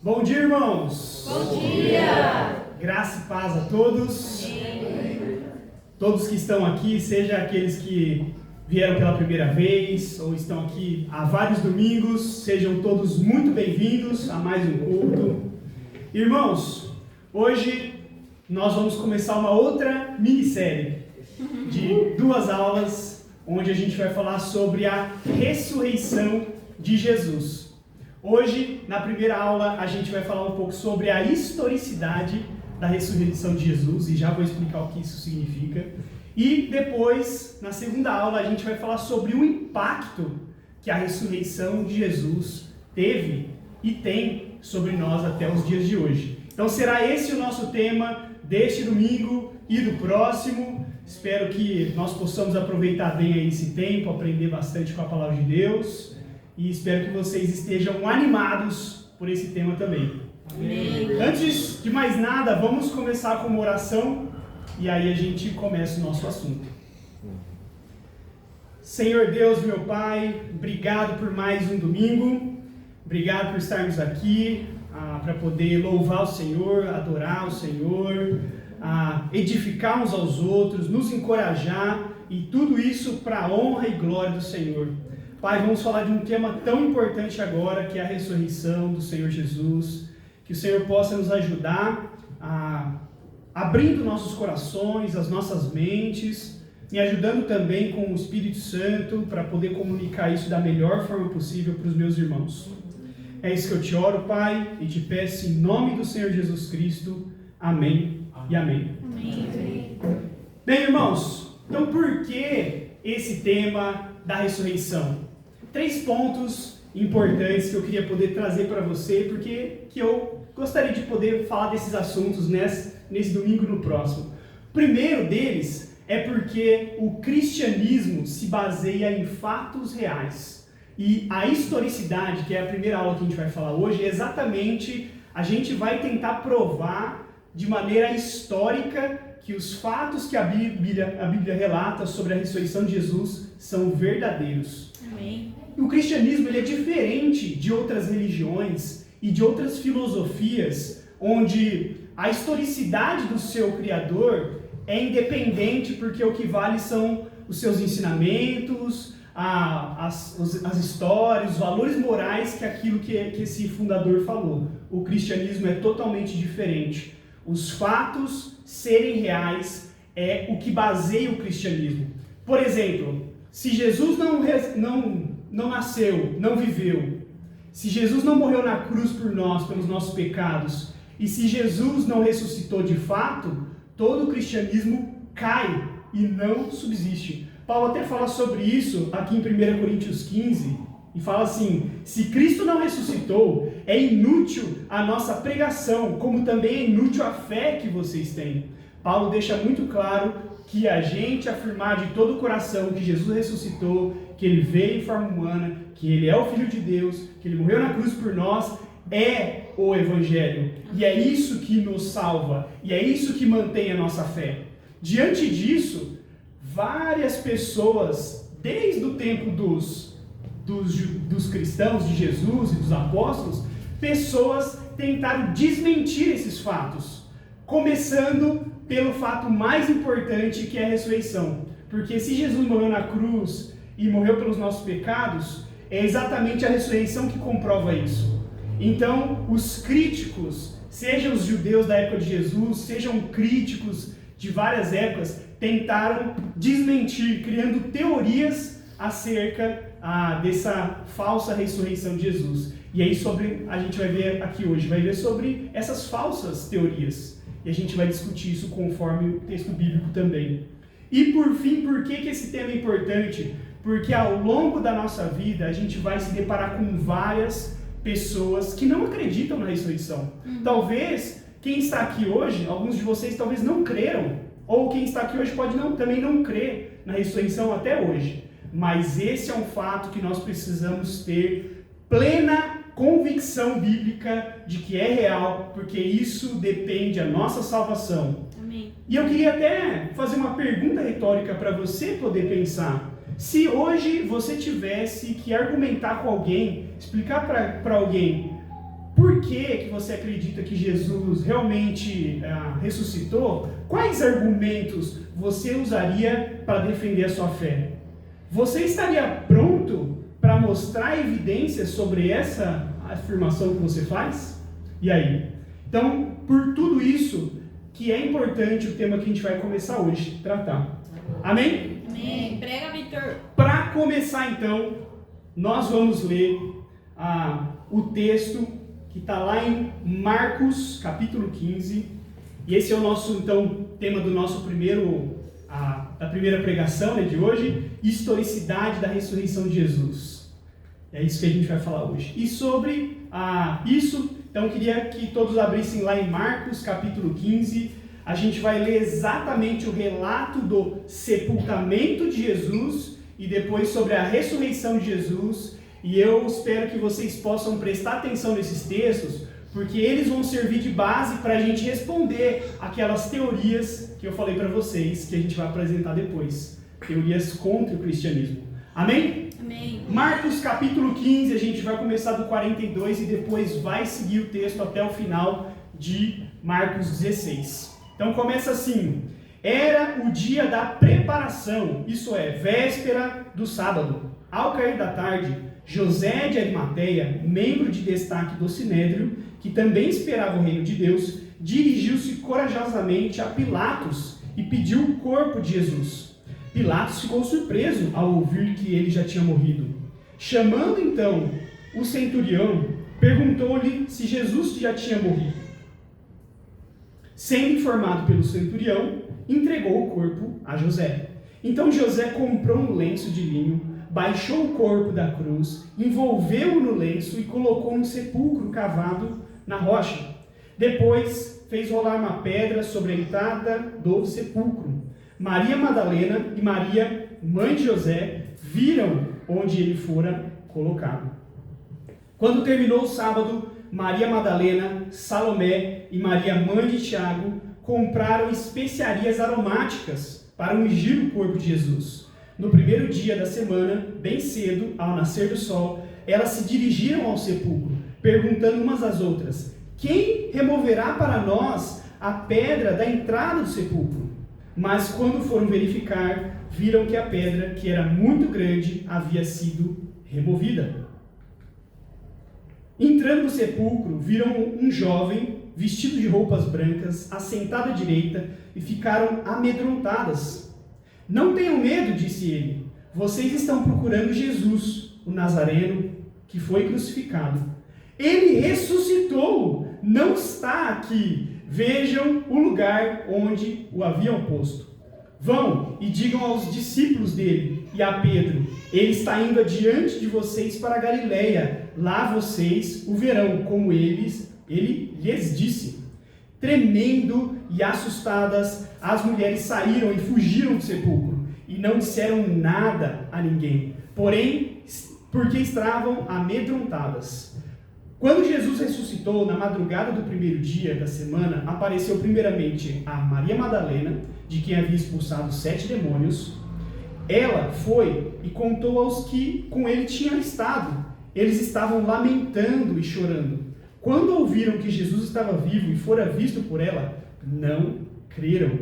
Bom dia, irmãos! Bom dia! Graça e paz a todos. Amém. Todos que estão aqui, seja aqueles que vieram pela primeira vez ou estão aqui há vários domingos, sejam todos muito bem-vindos a mais um culto. Irmãos, hoje nós vamos começar uma outra minissérie de 2 aulas, onde a gente vai falar sobre a ressurreição de Jesus. Hoje, na primeira aula, a gente vai falar um pouco sobre a historicidade da ressurreição de Jesus, e já vou explicar o que isso significa. E depois, na segunda aula, a gente vai falar sobre o impacto que a ressurreição de Jesus teve e tem sobre nós até os dias de hoje. Então será esse o nosso tema deste domingo e do próximo. Espero que nós possamos aproveitar bem aí esse tempo, aprender bastante com a palavra de Deus. E espero que vocês estejam animados por esse tema também. Amém. Antes de mais nada, vamos começar com uma oração e aí a gente começa o nosso assunto. Senhor Deus, meu Pai, obrigado por mais um domingo. Obrigado por estarmos aqui para poder louvar o Senhor, adorar o Senhor, edificar uns aos outros, nos encorajar e tudo isso para a honra e glória do Senhor. Pai, vamos falar de um tema tão importante agora, que é a ressurreição do Senhor Jesus. Que o Senhor possa nos ajudar abrindo nossos corações, as nossas mentes, me ajudando também com o Espírito Santo para poder comunicar isso da melhor forma possível para os meus irmãos. É isso que eu te oro, Pai, e te peço em nome do Senhor Jesus Cristo. Amém e amém. Amém. Bem, irmãos, então por que esse tema da ressurreição? 3 pontos importantes que eu queria poder trazer para você, porque que eu gostaria de poder falar desses assuntos nesse domingo e no próximo. O primeiro deles é porque o cristianismo se baseia em fatos reais. E a historicidade, que é a primeira aula que a gente vai falar hoje, é exatamente, a gente vai tentar provar de maneira histórica que os fatos que a Bíblia relata sobre a ressurreição de Jesus são verdadeiros. Amém. O cristianismo ele é diferente de outras religiões e de outras filosofias, onde a historicidade do seu criador é independente, porque o que vale são os seus ensinamentos, as histórias, os valores morais que aquilo que esse fundador falou. O cristianismo é totalmente diferente. Os fatos serem reais é o que baseia o cristianismo. Por exemplo, se Jesus não nasceu, não viveu, se Jesus não morreu na cruz por nós, pelos nossos pecados, e se Jesus não ressuscitou de fato, todo o cristianismo cai e não subsiste. Paulo até fala sobre isso aqui em 1 Coríntios 15, e fala assim: se Cristo não ressuscitou, é inútil a nossa pregação, como também é inútil a fé que vocês têm. Paulo deixa muito claro que a gente afirmar de todo o coração que Jesus ressuscitou, que ele veio em forma humana, que ele é o Filho de Deus, que ele morreu na cruz por nós, é o Evangelho. E é isso que nos salva, e é isso que mantém a nossa fé. Diante disso, várias pessoas, desde o tempo dos cristãos, de Jesus e dos apóstolos, pessoas tentaram desmentir esses fatos, começando pelo fato mais importante, que é a ressurreição. Porque se Jesus morreu na cruz e morreu pelos nossos pecados, é exatamente a ressurreição que comprova isso. Então, os críticos, sejam os judeus da época de Jesus, sejam críticos de várias épocas, tentaram desmentir, criando teorias acerca dessa falsa ressurreição de Jesus. E aí a gente vai ver aqui hoje, vai ver sobre essas falsas teorias. E a gente vai discutir isso conforme o texto bíblico também. E por fim, por que esse tema é importante? Porque ao longo da nossa vida a gente vai se deparar com várias pessoas que não acreditam na ressurreição. Talvez quem está aqui hoje, alguns de vocês talvez não creram, ou quem está aqui hoje pode também não crer na ressurreição até hoje. Mas esse é um fato que nós precisamos ter plena convicção bíblica de que é real, porque isso depende da nossa salvação. Amém. E eu queria até fazer uma pergunta retórica para você poder pensar. Se hoje você tivesse que argumentar com alguém, explicar para alguém por que você acredita que Jesus realmente ressuscitou? Quais argumentos você usaria para defender a sua fé? Você estaria pronto para mostrar evidências sobre essa afirmação que você faz? E aí? Então, por tudo isso, que é importante o tema que a gente vai começar hoje a tratar. Amém? Amém. Prega, Vitor. Para começar, então, nós vamos ler o texto que está lá em Marcos, capítulo 15. E esse é o nosso, então, tema do nosso da primeira pregação, né, de hoje, historicidade da ressurreição de Jesus. É isso que a gente vai falar hoje. E sobre isso, então eu queria que todos abrissem lá em Marcos, capítulo 15. A gente vai ler exatamente o relato do sepultamento de Jesus e depois sobre a ressurreição de Jesus. E eu espero que vocês possam prestar atenção nesses textos, porque eles vão servir de base para a gente responder aquelas teorias que eu falei para vocês, que a gente vai apresentar depois. Teorias contra o cristianismo. Amém? Amém. Marcos capítulo 15, a gente vai começar do 42 e depois vai seguir o texto até o final de Marcos 16. Então começa assim: era o dia da preparação, isso é, véspera do sábado. Ao cair da tarde, José de Arimateia, membro de destaque do Sinédrio, que também esperava o reino de Deus, dirigiu-se corajosamente a Pilatos e pediu o corpo de Jesus. Pilatos ficou surpreso ao ouvir que ele já tinha morrido. Chamando então o centurião, perguntou-lhe se Jesus já tinha morrido. Sendo informado pelo centurião, entregou o corpo a José. Então José comprou um lenço de linho, baixou o corpo da cruz, envolveu-o no lenço e colocou um sepulcro cavado na rocha. Depois fez rolar uma pedra sobre a entrada do sepulcro. Maria Madalena e Maria, mãe de José, viram onde ele fora colocado. Quando terminou o sábado, Maria Madalena, Salomé e Maria, mãe de Tiago, compraram especiarias aromáticas para ungir o corpo de Jesus. No primeiro dia da semana, bem cedo, ao nascer do sol, elas se dirigiram ao sepulcro, perguntando umas às outras: quem removerá para nós a pedra da entrada do sepulcro? Mas quando foram verificar, viram que a pedra, que era muito grande, havia sido removida. Entrando no sepulcro, viram um jovem, vestido de roupas brancas, assentado à direita, e ficaram amedrontadas. Não tenham medo, disse ele. Vocês estão procurando Jesus, o Nazareno, que foi crucificado. Ele ressuscitou, não está aqui. Vejam o lugar onde o haviam posto. Vão e digam aos discípulos dele e a Pedro: ele está indo adiante de vocês para a Galileia. Lá vocês o verão, como ele lhes disse. Tremendo e assustadas, as mulheres saíram e fugiram do sepulcro e não disseram nada a ninguém, porém, porque estavam amedrontadas. Quando Jesus ressuscitou, na madrugada do primeiro dia da semana, apareceu primeiramente a Maria Madalena, de quem havia expulsado 7 demônios. Ela foi e contou aos que com ele tinham estado. Eles estavam lamentando e chorando. Quando ouviram que Jesus estava vivo e fora visto por ela, não creram.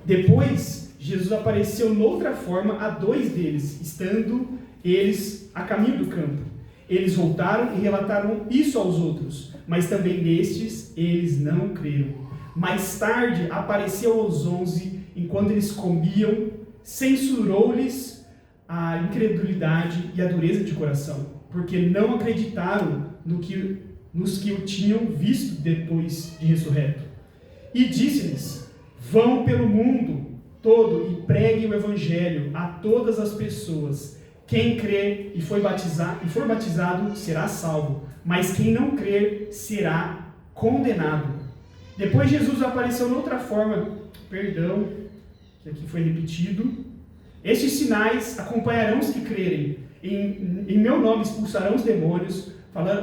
Depois, Jesus apareceu noutra forma a 2 deles, estando eles a caminho do campo. Eles voltaram e relataram isso aos outros, mas também nestes eles não creram. Mais tarde apareceu aos 11, enquanto eles comiam, censurou-lhes a incredulidade e a dureza de coração, porque não acreditaram nos que o tinham visto depois de ressurreto. E disse-lhes: vão pelo mundo todo e preguem o evangelho a todas as pessoas. Quem crer e for batizado será salvo, mas quem não crer será condenado. Depois Jesus apareceu noutra forma, que aqui foi repetido. Estes sinais acompanharão os que crerem. Em meu nome expulsarão os demônios,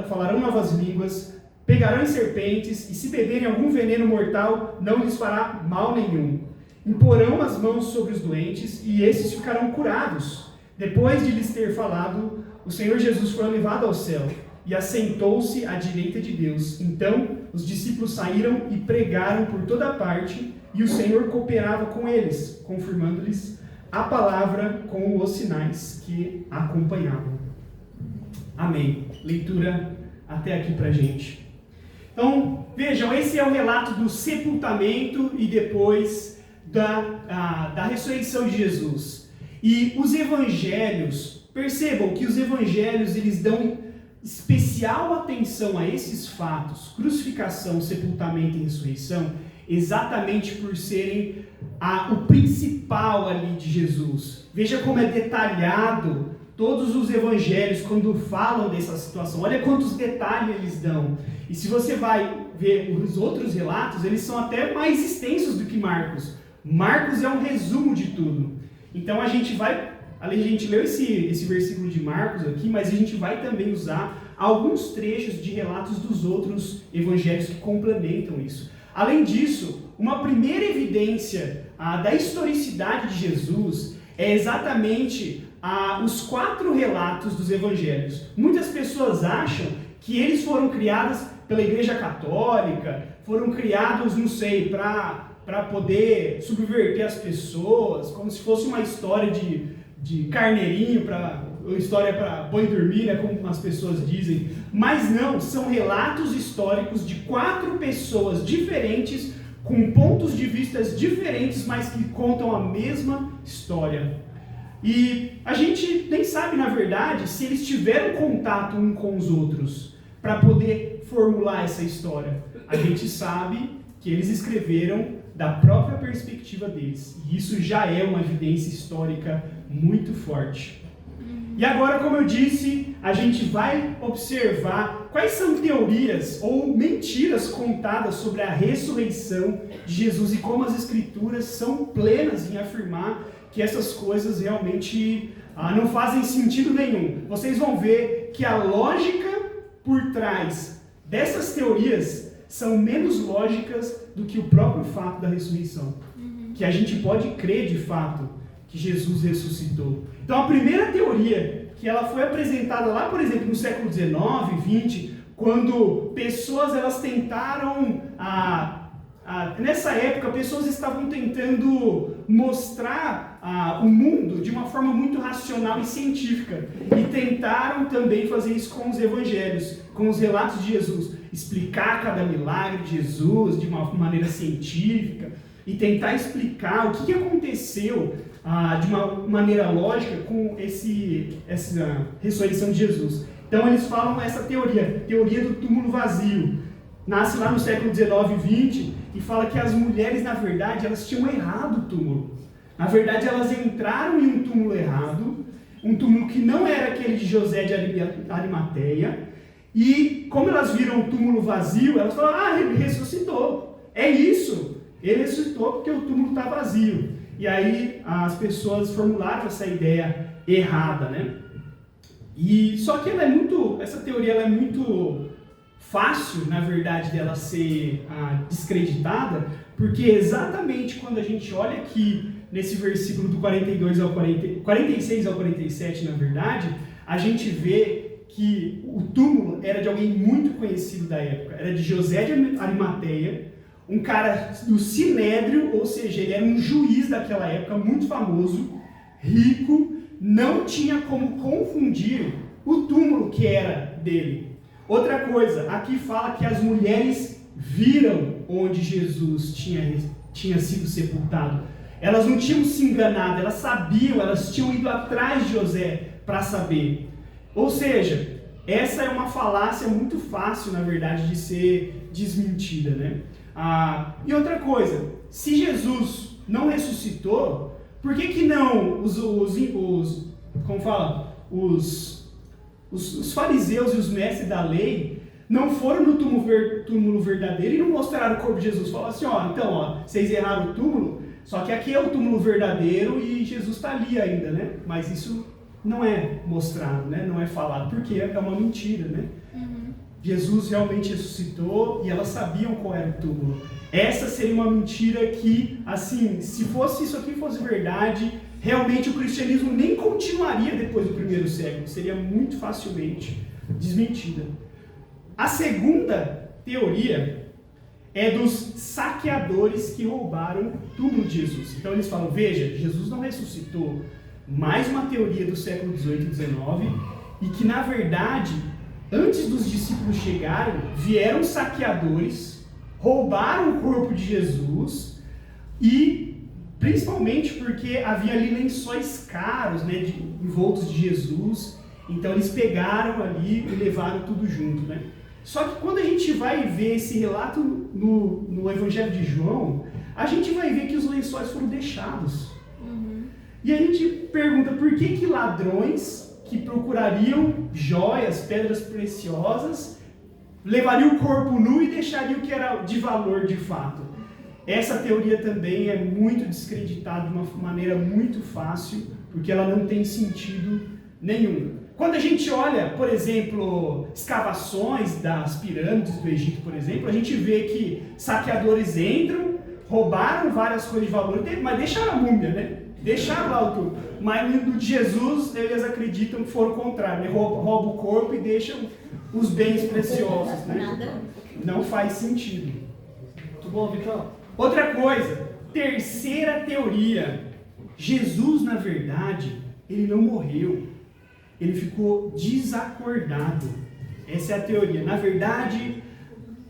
falarão novas línguas, pegarão em serpentes, e se beberem algum veneno mortal, não lhes fará mal nenhum. Imporão as mãos sobre os doentes, e esses ficarão curados. Depois de lhes ter falado o Senhor Jesus foi levado ao céu e assentou-se à direita de Deus. Então os discípulos saíram e pregaram por toda parte, e o Senhor cooperava com eles, confirmando-lhes a palavra com os sinais que acompanhavam. Amém. Leitura até aqui pra gente. Então, vejam, esse é o relato do sepultamento e depois da ressurreição de Jesus. E os evangelhos, percebam que os evangelhos, eles dão especial atenção a esses fatos, crucificação, sepultamento e ressurreição, exatamente por serem o principal ali de Jesus. Veja como é detalhado todos os evangelhos quando falam dessa situação. Olha quantos detalhes eles dão. E se você vai ver os outros relatos, eles são até mais extensos do que Marcos. Marcos é um resumo de tudo. Então a gente vai, além de a gente ler esse versículo de Marcos aqui, mas a gente vai também usar alguns trechos de relatos dos outros evangelhos que complementam isso. Além disso, uma primeira evidência da historicidade de Jesus é exatamente os 4 relatos dos evangelhos. Muitas pessoas acham que eles foram criados pela Igreja Católica, foram criados, não sei, para poder subverter as pessoas, como se fosse uma história de carneirinho, história para boi dormir, né, como as pessoas dizem. Mas não, são relatos históricos de 4 pessoas diferentes, com pontos de vista diferentes, mas que contam a mesma história. E a gente nem sabe, na verdade, se eles tiveram contato uns com os outros para poder formular essa história. A gente sabe que eles escreveram da própria perspectiva deles. E isso já é uma evidência histórica muito forte. E agora, como eu disse, a gente vai observar quais são teorias ou mentiras contadas sobre a ressurreição de Jesus e como as Escrituras são plenas em afirmar que essas coisas realmente não fazem sentido nenhum. Vocês vão ver que a lógica por trás dessas teorias são menos lógicas do que o próprio fato da ressurreição. Que a gente pode crer de fato que Jesus ressuscitou. Então a primeira teoria, que ela foi apresentada lá, por exemplo, no século XIX, XX, quando pessoas elas tentaram, nessa época, pessoas estavam tentando mostrar o mundo de uma forma muito racional e científica. E tentaram também fazer isso com os evangelhos, com os relatos de Jesus. Explicar cada milagre de Jesus de uma maneira científica e tentar explicar o que aconteceu de uma maneira lógica com essa ressurreição de Jesus. Então eles falam essa teoria do túmulo vazio. Nasce lá no século XIX e XX e fala que as mulheres, na verdade, elas tinham errado o túmulo. Na verdade, elas entraram em um túmulo errado, um túmulo que não era aquele de José de Arimateia, e como elas viram o túmulo vazio, elas falaram, ele ressuscitou. É isso, ele ressuscitou porque o túmulo está vazio. E aí as pessoas formularam essa ideia errada, né? E só que essa teoria ela é muito fácil, na verdade, dela ser descreditada, porque exatamente quando a gente olha aqui nesse versículo do 46 ao 47, na verdade, a gente vê que o túmulo era de alguém muito conhecido da época, era de José de Arimateia, um cara do Sinédrio, ou seja, ele era um juiz daquela época, muito famoso, rico, não tinha como confundir o túmulo que era dele. Outra coisa, aqui fala que as mulheres viram onde Jesus tinha sido sepultado. Elas não tinham se enganado, elas sabiam, elas tinham ido atrás de José para saber. Ou seja, essa é uma falácia muito fácil, na verdade, de ser desmentida, né? E outra coisa, se Jesus não ressuscitou, por que não os fariseus e os mestres da lei não foram no túmulo verdadeiro e não mostraram o corpo de Jesus? Falaram assim, vocês erraram o túmulo, só que aqui é o túmulo verdadeiro e Jesus está ali ainda, né? Mas isso não é mostrado, né? Não é falado, porque é uma mentira, né? Jesus realmente ressuscitou e elas sabiam qual era o túmulo. Essa seria uma mentira que, assim, se isso aqui fosse verdade, realmente o cristianismo nem continuaria depois do primeiro século, seria muito facilmente desmentida. A segunda teoria é dos saqueadores que roubaram o túmulo de Jesus. Então eles falam, veja, Jesus não ressuscitou. Mais uma teoria do século XVIII e XIX, e que na verdade, antes dos discípulos chegarem, vieram saqueadores, roubaram o corpo de Jesus, e principalmente porque havia ali lençóis caros, né, envoltos de Jesus, então eles pegaram ali e levaram tudo junto, né? Só que quando a gente vai ver esse relato no Evangelho de João, a gente vai ver que os lençóis foram deixados. E a gente pergunta por que ladrões que procurariam joias, pedras preciosas, levariam o corpo nu e deixariam o que era de valor de fato. Essa teoria também é muito descreditada de uma maneira muito fácil, porque ela não tem sentido nenhum. Quando a gente olha, por exemplo, escavações das pirâmides do Egito, por exemplo, a gente vê que saqueadores entram, roubaram várias coisas de valor, mas deixaram a múmia, né? Deixaram lá o túmulo. Mas no de Jesus, eles acreditam que foram o contrário, né? Roubam o corpo e deixam os bens preciosos, né? Não faz sentido. Muito bom, Vitão. Outra coisa, terceira teoria. Jesus, na verdade, ele não morreu. Ele ficou desacordado. Essa é a teoria. Na verdade,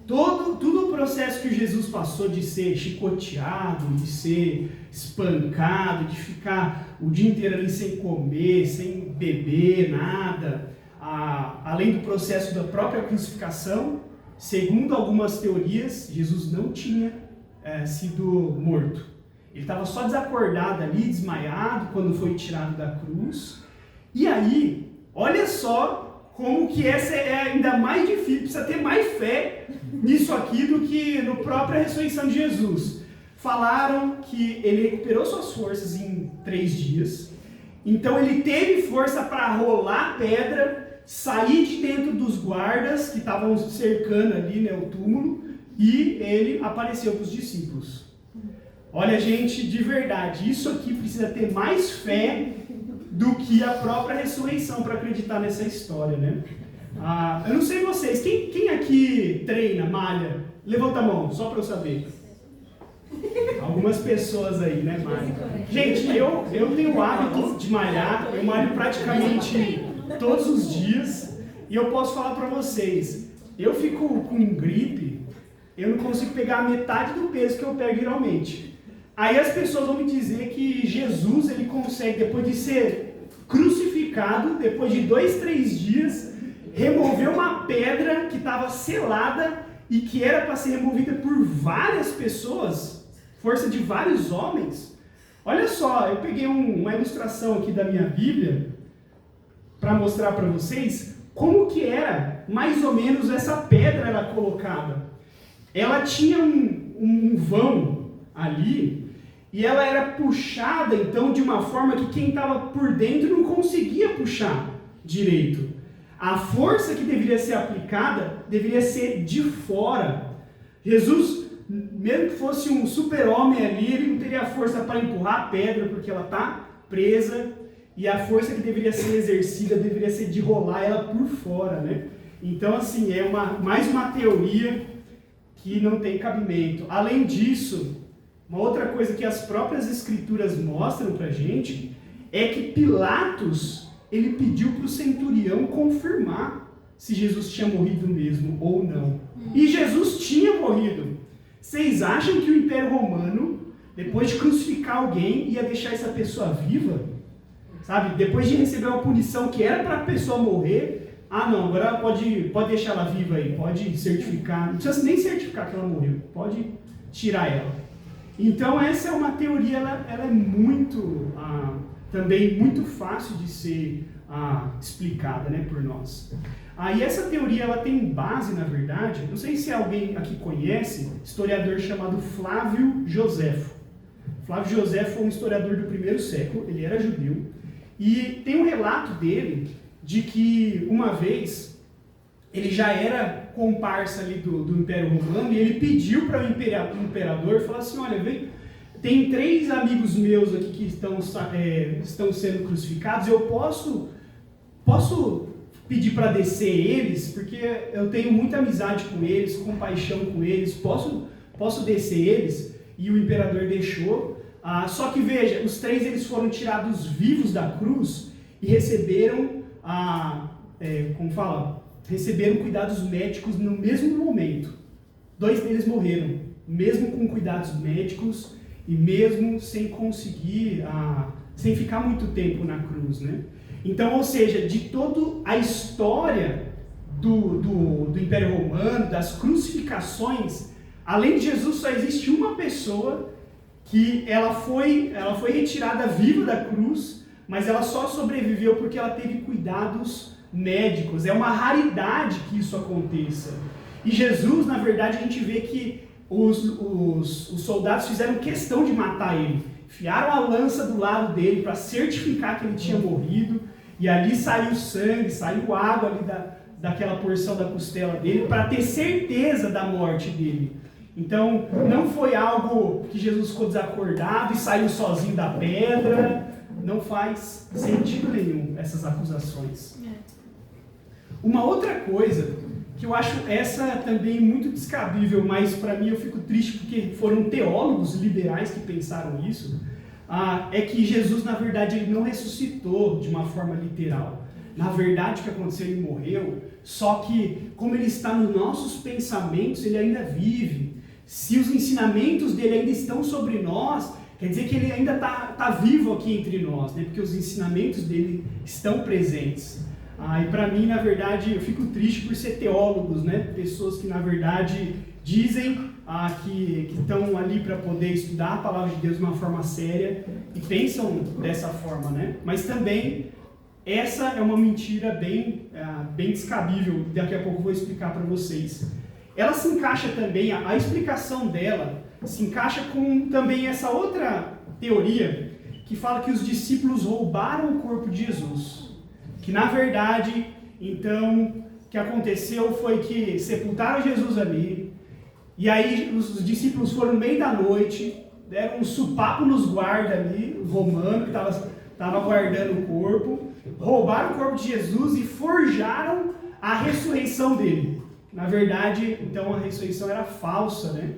todo o processo que Jesus passou de ser chicoteado, de ser espancado, de ficar o dia inteiro ali sem comer, sem beber, nada, além do processo da própria crucificação, segundo algumas teorias, Jesus não tinha sido morto. Ele estava só desacordado ali, desmaiado, quando foi tirado da cruz. E aí, olha só como que essa é ainda mais difícil, precisa ter mais fé nisso aqui do que no própria ressurreição de Jesus. Falaram que ele recuperou suas forças em 3 dias, então ele teve força para rolar a pedra, sair de dentro dos guardas que estavam cercando ali, né, o túmulo, e ele apareceu para os discípulos. Olha, gente, de verdade, isso aqui precisa ter mais fé do que a própria ressurreição para acreditar nessa história, né? Eu não sei vocês, quem aqui treina, malha? Levanta a mão, só para eu saber. Algumas pessoas aí, né, malha? Gente, eu tenho o hábito de malhar, eu malho praticamente todos os dias, e eu posso falar para vocês, eu fico com gripe, eu não consigo pegar a metade do peso que eu pego geralmente. Aí as pessoas vão me dizer que Jesus, ele consegue, depois de ser crucificado, depois de 2, 3 dias, remover uma pedra que estava selada e que era para ser removida por várias pessoas, força de vários homens. Olha só, eu peguei uma ilustração aqui da minha Bíblia para mostrar para vocês como que era, mais ou menos, essa pedra era colocada. Ela tinha um vão ali, e ela era puxada, então, de uma forma que quem estava por dentro não conseguia puxar direito. A força que deveria ser aplicada deveria ser de fora. Jesus, mesmo que fosse um super-homem ali, ele não teria força para empurrar a pedra, porque ela está presa, e a força que deveria ser exercida deveria ser de rolar ela por fora, né? Então, assim, é mais uma teoria que não tem cabimento. Além disso, uma outra coisa que as próprias escrituras mostram pra gente é que Pilatos, ele pediu para o centurião confirmar se Jesus tinha morrido mesmo ou não. E Jesus tinha morrido. Vocês acham que o Império Romano, depois de crucificar alguém, ia deixar essa pessoa viva? Sabe? Depois de receber uma punição que era para a pessoa morrer, não, agora pode deixar ela viva aí, pode certificar, não precisa nem certificar que ela morreu, pode tirar ela. Então essa é uma teoria, ela é muito, também muito fácil de ser explicada, né, por nós. E essa teoria, ela tem base, na verdade, não sei se alguém aqui conhece, historiador chamado Flávio Joséfo. Flávio Joséfo foi um historiador do 1º século, ele era judeu, e tem um relato dele de que uma vez ele já era comparsa ali do Império Romano, e ele pediu para o imperador, falou assim, olha, tem 3 amigos meus aqui que estão sendo crucificados, eu posso pedir para descer eles, porque eu tenho muita amizade com eles, compaixão com eles, posso descer eles? E o imperador deixou. Só que veja, os 3 eles foram tirados vivos da cruz e receberam, receberam cuidados médicos no mesmo momento. 2 deles morreram, mesmo com cuidados médicos e mesmo sem conseguir, sem ficar muito tempo na cruz, né? Então, ou seja, de toda a história do Império Romano, das crucificações, além de Jesus só existe uma pessoa que ela foi retirada viva da cruz, mas ela só sobreviveu porque ela teve cuidados médicos. É uma raridade que isso aconteça. E Jesus, na verdade, a gente vê que os soldados fizeram questão de matar ele. Enfiaram a lança do lado dele para certificar que ele tinha morrido. E ali saiu sangue, saiu água ali daquela porção da costela dele para ter certeza da morte dele. Então, não foi algo que Jesus ficou desacordado e saiu sozinho da pedra. Não faz sentido nenhum essas acusações. Uma outra coisa que eu acho essa também muito descabível, mas para mim eu fico triste porque foram teólogos liberais que pensaram isso, é que Jesus, na verdade, ele não ressuscitou de uma forma literal. Na verdade, o que aconteceu, ele morreu, só que como ele está nos nossos pensamentos, ele ainda vive. Se os ensinamentos dele ainda estão sobre nós, quer dizer que ele ainda está vivo aqui entre nós, né? Porque os ensinamentos dele estão presentes. E para mim, na verdade, eu fico triste por ser teólogos, né? Pessoas que, na verdade, dizem que estão ali para poder estudar a palavra de Deus de uma forma séria e pensam dessa forma, né? Mas também, essa é uma mentira bem descabível, daqui a pouco eu vou explicar para vocês. Ela se encaixa também, a explicação dela se encaixa com também essa outra teoria que fala que os discípulos roubaram o corpo de Jesus. Que na verdade, então, o que aconteceu foi que sepultaram Jesus ali, e aí os discípulos foram no meio da noite, deram um supapo nos guardas ali, o romano que estava guardando o corpo, roubaram o corpo de Jesus e forjaram a ressurreição dele. Na verdade, então, a ressurreição era falsa, né?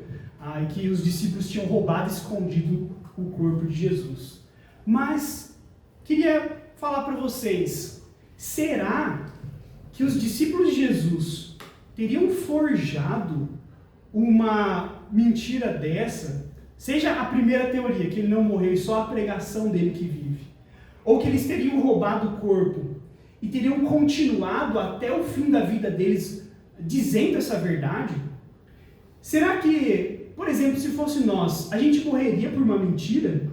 E que os discípulos tinham roubado e escondido o corpo de Jesus. Mas, queria falar para vocês, será que os discípulos de Jesus teriam forjado uma mentira dessa? Seja a primeira teoria, que ele não morreu e só a pregação dele que vive. Ou que eles teriam roubado o corpo e teriam continuado até o fim da vida deles dizendo essa verdade? Será que, por exemplo, se fosse nós, a gente morreria por uma mentira?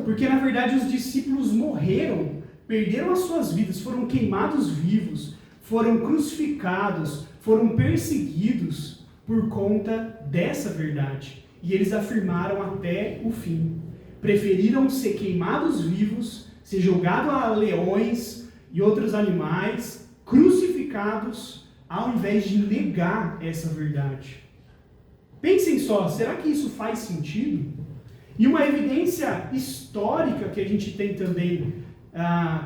Porque na verdade os discípulos morreram, perderam as suas vidas, foram queimados vivos, foram crucificados, foram perseguidos por conta dessa verdade. E eles afirmaram até o fim. Preferiram ser queimados vivos, ser jogados a leões e outros animais, crucificados, ao invés de negar essa verdade. Pensem só, será que isso faz sentido? E uma evidência histórica que a gente tem também,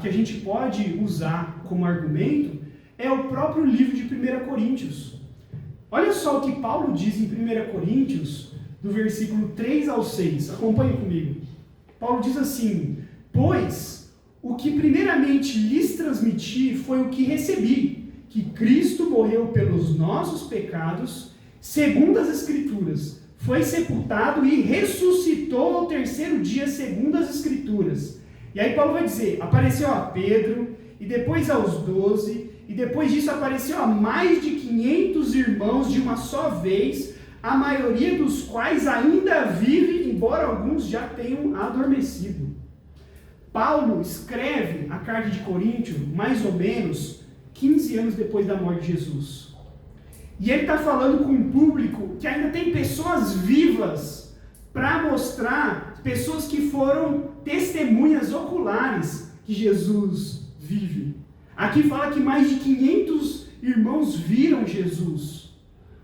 que a gente pode usar como argumento, é o próprio livro de 1 Coríntios. Olha só o que Paulo diz em 1 Coríntios, do versículo 3 ao 6. Acompanhe comigo. Paulo diz assim: pois o que primeiramente lhes transmiti foi o que recebi, que Cristo morreu pelos nossos pecados, segundo as Escrituras, foi sepultado e ressuscitou ao terceiro dia, segundo as Escrituras. E aí Paulo vai dizer, apareceu a Pedro, e depois aos 12, e depois disso apareceu a mais de 500 irmãos de uma só vez, a maioria dos quais ainda vive, embora alguns já tenham adormecido. Paulo escreve a carta de Coríntios, mais ou menos 15 anos depois da morte de Jesus. E ele está falando com um público que ainda tem pessoas vivas para mostrar, pessoas que foram testemunhas oculares que Jesus vive. Aqui fala que mais de 500 irmãos viram Jesus.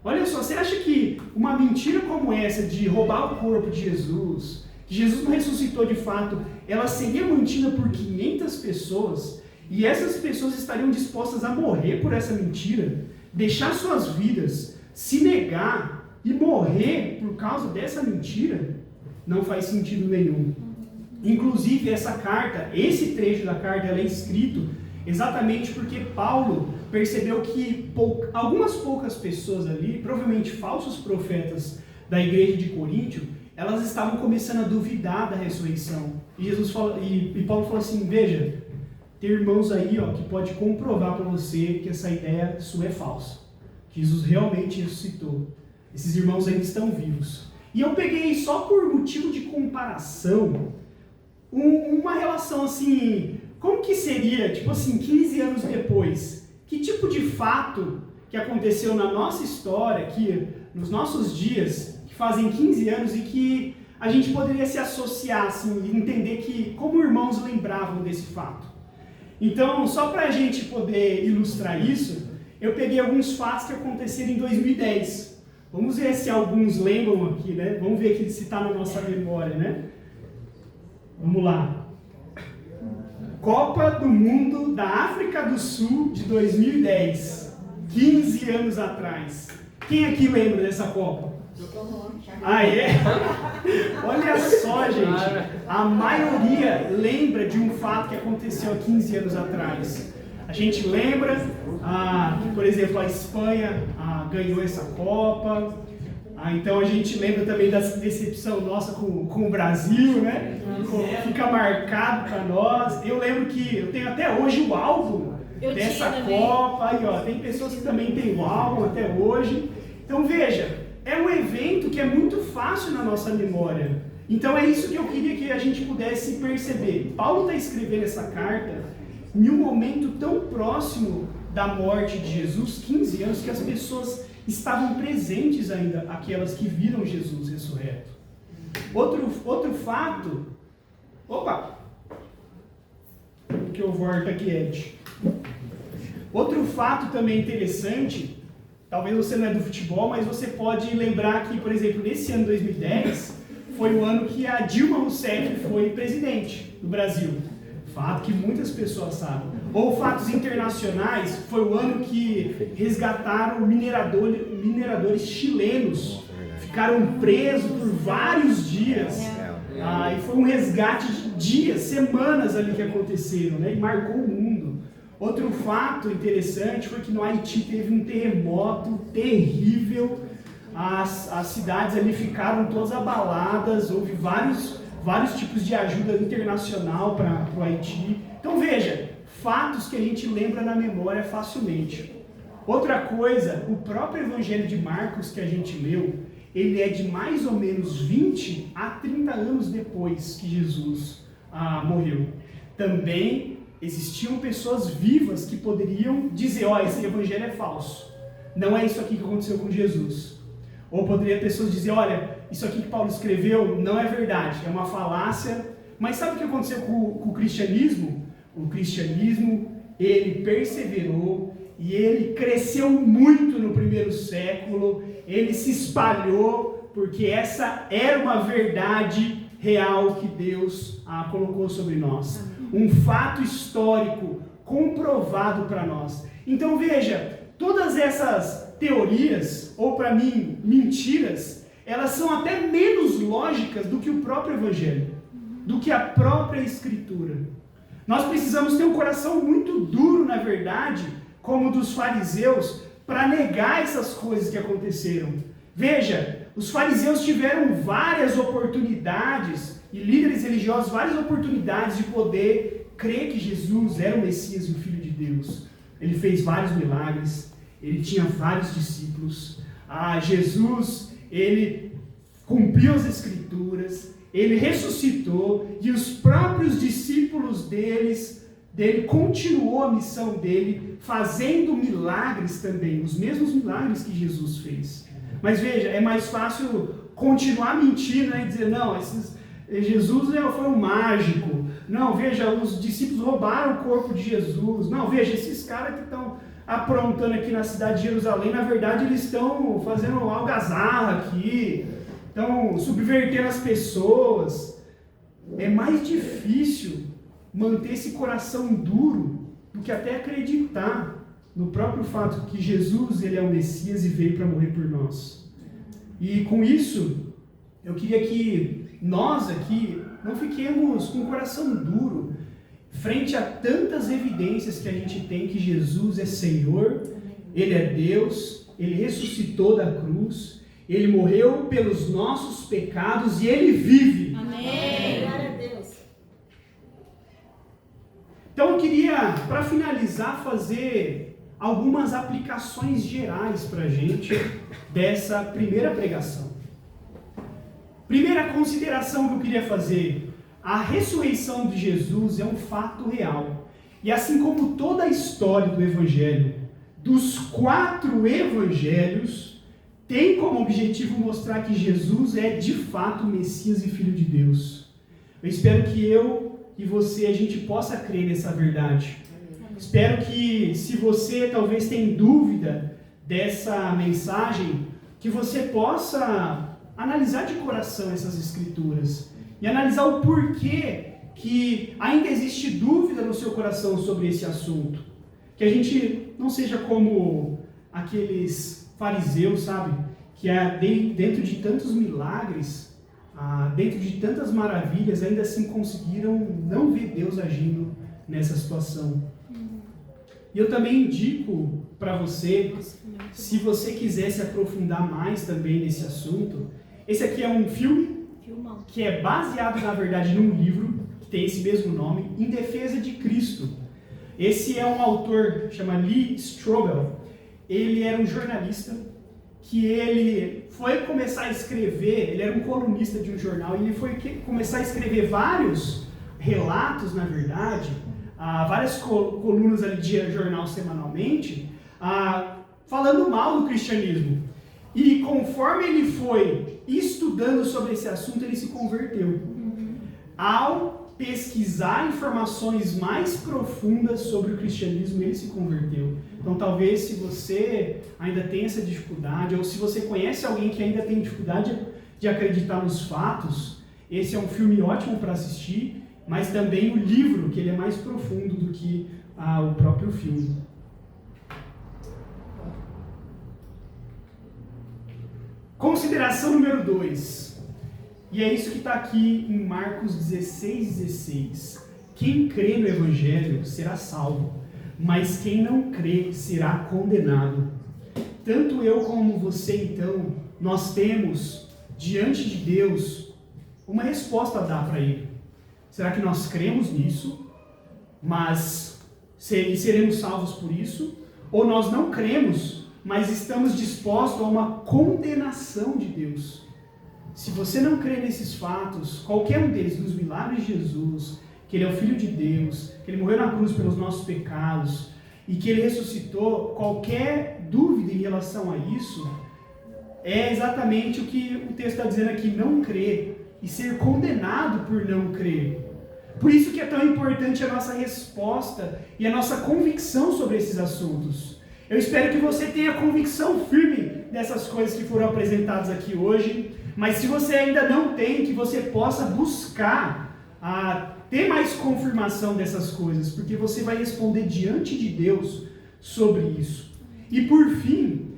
Olha só, você acha que uma mentira como essa de roubar o corpo de Jesus, que Jesus não ressuscitou de fato, ela seria mantida por 500 pessoas, e essas pessoas estariam dispostas a morrer por essa mentira, deixar suas vidas, se negar e morrer por causa dessa mentira, não faz sentido nenhum. Inclusive essa carta, esse trecho da carta, ela é escrito exatamente porque Paulo percebeu que algumas poucas pessoas ali, provavelmente falsos profetas da igreja de Coríntio, elas estavam começando a duvidar da ressurreição. E Paulo falou assim, veja, tem irmãos aí que pode comprovar para você que essa ideia sua é falsa, que Jesus realmente ressuscitou. Esses irmãos ainda estão vivos. E eu peguei só por motivo de comparação, uma relação assim, como que seria, 15 anos depois? Que tipo de fato que aconteceu na nossa história, que nos nossos dias, que fazem 15 anos e que a gente poderia se associar, assim, e entender que como irmãos lembravam desse fato? Então, só para a gente poder ilustrar isso, eu peguei alguns fatos que aconteceram em 2010. Vamos ver se alguns lembram aqui, né? Vamos ver aqui se está na nossa memória, né? Vamos lá. Copa do Mundo da África do Sul de 2010. 15 anos atrás. Quem aqui lembra dessa Copa? Ah, é? Olha só, gente. A maioria lembra de um fato que aconteceu há 15 anos atrás. A gente lembra que, por exemplo, a Espanha ganhou essa Copa. Então a gente lembra também da decepção nossa com o Brasil, né? Fica marcado para nós. Eu lembro que eu tenho até hoje o álbum dessa Copa. Aí, tem pessoas que também têm o álbum até hoje. Então veja, é um evento que é muito fácil na nossa memória. Então é isso que eu queria que a gente pudesse perceber. Paulo está escrevendo essa carta em um momento tão próximo da morte de Jesus, 15 anos, que as pessoas estavam presentes ainda, aquelas que viram Jesus ressurreto. Outro fato... Opa! Que eu volto aqui, Ed. Outro fato também interessante, talvez você não é do futebol, mas você pode lembrar que, por exemplo, nesse ano 2010, foi o ano que a Dilma Rousseff foi presidente do Brasil. Fato que muitas pessoas sabem. Ou fatos internacionais, foi o ano que resgataram mineradores chilenos. Ficaram presos por vários dias. E foi um resgate de dias, semanas ali que aconteceram, né? E marcou o mundo. Outro fato interessante foi que no Haiti teve um terremoto terrível. As cidades ali ficaram todas abaladas, houve vários tipos de ajuda internacional para o Haiti. Então veja, fatos que a gente lembra na memória facilmente. Outra coisa, o próprio Evangelho de Marcos que a gente leu, ele é de mais ou menos 20 a 30 anos depois que Jesus morreu. Também existiam pessoas vivas que poderiam dizer, esse Evangelho é falso. Não é isso aqui que aconteceu com Jesus. Ou poderia pessoas dizer, olha, isso aqui que Paulo escreveu não é verdade, é uma falácia. Mas sabe o que aconteceu com o cristianismo? O cristianismo, ele perseverou e ele cresceu muito no primeiro século, ele se espalhou, porque essa era uma verdade real que Deus colocou sobre nós. Um fato histórico comprovado para nós. Então veja, todas essas teorias, ou para mim, mentiras, elas são até menos lógicas do que o próprio Evangelho, do que a própria Escritura. Nós precisamos ter um coração muito duro, na verdade, como o dos fariseus, para negar essas coisas que aconteceram. Veja, os fariseus tiveram várias oportunidades, e líderes religiosos, várias oportunidades de poder crer que Jesus era o Messias e o Filho de Deus. Ele fez vários milagres, ele tinha vários discípulos. Jesus, ele cumpriu as Escrituras, ele ressuscitou, e os próprios discípulos dele continuou a missão dele, fazendo milagres também, os mesmos milagres que Jesus fez. Mas veja, é mais fácil continuar mentindo, né, e dizer, não, Jesus foi um mágico. Não, veja, os discípulos roubaram o corpo de Jesus. Não, veja, esses caras que estão aprontando aqui na cidade de Jerusalém, na verdade eles estão fazendo algazarra aqui, estão subvertendo as pessoas. é mais difícil manter esse coração duro do que até acreditar no próprio fato que Jesus ele é o Messias e veio para morrer por nós. E com isso, eu queria que nós aqui não fiquemos com o coração duro frente a tantas evidências que a gente tem que Jesus é Senhor, Ele é Deus, Ele ressuscitou da cruz, Ele morreu pelos nossos pecados e Ele vive. Amém. Glória a Deus. Então eu queria, para finalizar, fazer algumas aplicações gerais para a gente dessa primeira pregação. Primeira consideração que eu queria fazer: a ressurreição de Jesus é um fato real. E assim como toda a história do Evangelho, dos 4 Evangelhos, tem como objetivo mostrar que Jesus é de fato o Messias e Filho de Deus. Eu espero que eu e você, a gente possa crer nessa verdade. Espero que, se você talvez tenha dúvida dessa mensagem, que você possa analisar de coração essas escrituras e analisar o porquê que ainda existe dúvida no seu coração sobre esse assunto. Que a gente não seja como aqueles fariseus, sabe? Que dentro de tantos milagres, dentro de tantas maravilhas, ainda assim conseguiram não ver Deus agindo nessa situação. E eu também indico para você, se você quiser se aprofundar mais também nesse assunto, esse aqui é um filme que é baseado, na verdade, num livro que tem esse mesmo nome, Em Defesa de Cristo. Esse é um autor, chama Lee Strobel. Ele era um jornalista que ele foi começar a escrever, ele era um colunista de um jornal, e ele foi começar a escrever vários relatos, na verdade, várias colunas ali de jornal semanalmente, falando mal do cristianismo. E conforme ele foi estudando sobre esse assunto, ele se converteu. Ao pesquisar informações mais profundas sobre o cristianismo, ele se converteu. Então talvez, se você ainda tem essa dificuldade, ou se você conhece alguém que ainda tem dificuldade de acreditar nos fatos, esse é um filme ótimo para assistir, mas também o livro, que ele é mais profundo do que o próprio filme. Consideração número 2. E é isso que está aqui em Marcos 16:16. Quem crê no Evangelho será salvo, mas quem não crê será condenado. Tanto eu como você, então, nós temos, diante de Deus, uma resposta a dar para Ele. Será que nós cremos nisso, mas seremos salvos por isso? Ou nós não cremos, mas estamos dispostos a uma condenação de Deus? Se você não crê nesses fatos, qualquer um deles, nos milagres de Jesus, que Ele é o Filho de Deus, que Ele morreu na cruz pelos nossos pecados, e que Ele ressuscitou, qualquer dúvida em relação a isso, é exatamente o que o texto está dizendo aqui: não crer e ser condenado por não crer. Por isso que é tão importante a nossa resposta e a nossa convicção sobre esses assuntos. Eu espero que você tenha convicção firme dessas coisas que foram apresentadas aqui hoje, mas se você ainda não tem, que você possa buscar ter mais confirmação dessas coisas, porque você vai responder diante de Deus sobre isso. E por fim,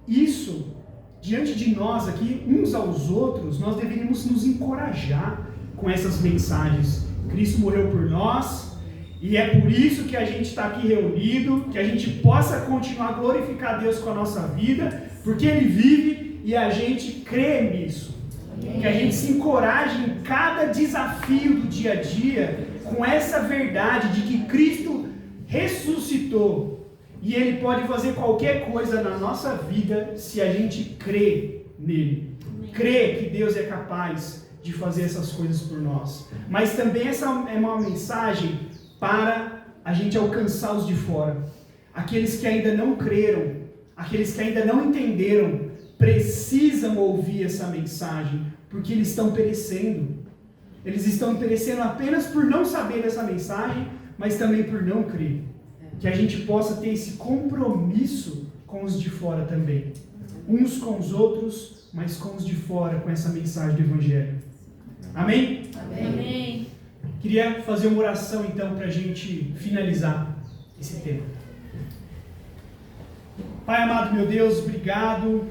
isso, diante de nós aqui, uns aos outros, nós deveríamos nos encorajar com essas mensagens. Cristo morreu por nós, e é por isso que a gente está aqui reunido, que a gente possa continuar a glorificar Deus com a nossa vida, porque Ele vive e a gente crê nisso. Que a gente se encoraje em cada desafio do dia a dia com essa verdade de que Cristo ressuscitou e Ele pode fazer qualquer coisa na nossa vida se a gente crê nele. Crê que Deus é capaz de fazer essas coisas por nós. Mas também essa é uma mensagem para a gente alcançar os de fora. Aqueles que ainda não creram, aqueles que ainda não entenderam, precisam ouvir essa mensagem, porque eles estão perecendo. Eles estão perecendo apenas por não saber dessa mensagem, mas também por não crer. Que a gente possa ter esse compromisso com os de fora também. Uns com os outros, mas com os de fora, com essa mensagem do Evangelho. Amém? Amém. Queria fazer uma oração então para a gente finalizar esse tema. Pai amado, meu Deus, obrigado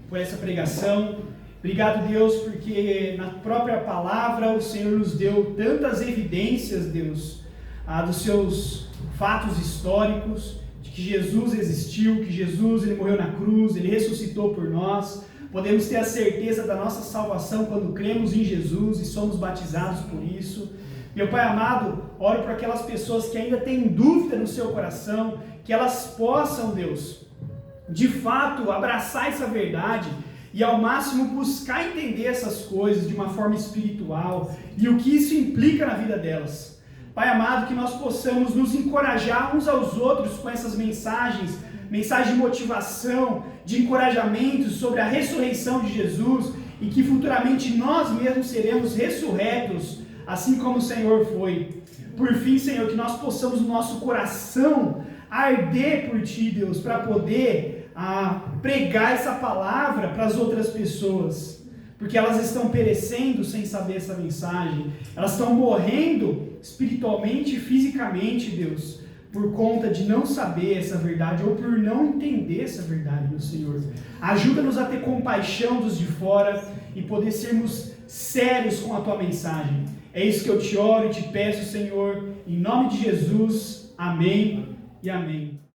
por essa pregação. Obrigado, Deus, porque na própria palavra o Senhor nos deu tantas evidências, Deus, dos seus fatos históricos, de que Jesus existiu, que Jesus ele morreu na cruz, ele ressuscitou por nós. Podemos ter a certeza da nossa salvação quando cremos em Jesus e somos batizados por isso. Meu Pai amado, oro por aquelas pessoas que ainda têm dúvida no seu coração, que elas possam, Deus, de fato abraçar essa verdade e ao máximo buscar entender essas coisas de uma forma espiritual e o que isso implica na vida delas. Pai amado, que nós possamos nos encorajar uns aos outros com essas mensagens de motivação, de encorajamento sobre a ressurreição de Jesus e que futuramente nós mesmos seremos ressurretos, assim como o Senhor foi. Por fim, Senhor, que nós possamos no nosso coração arder por Ti, Deus, para poder pregar essa palavra para as outras pessoas, porque elas estão perecendo sem saber essa mensagem, elas estão morrendo espiritualmente e fisicamente, Deus, por conta de não saber essa verdade ou por não entender essa verdade, meu Senhor. Ajuda-nos a ter compaixão dos de fora e poder sermos sérios com a Tua mensagem. É isso que eu te oro e te peço, Senhor, em nome de Jesus. Amém e amém.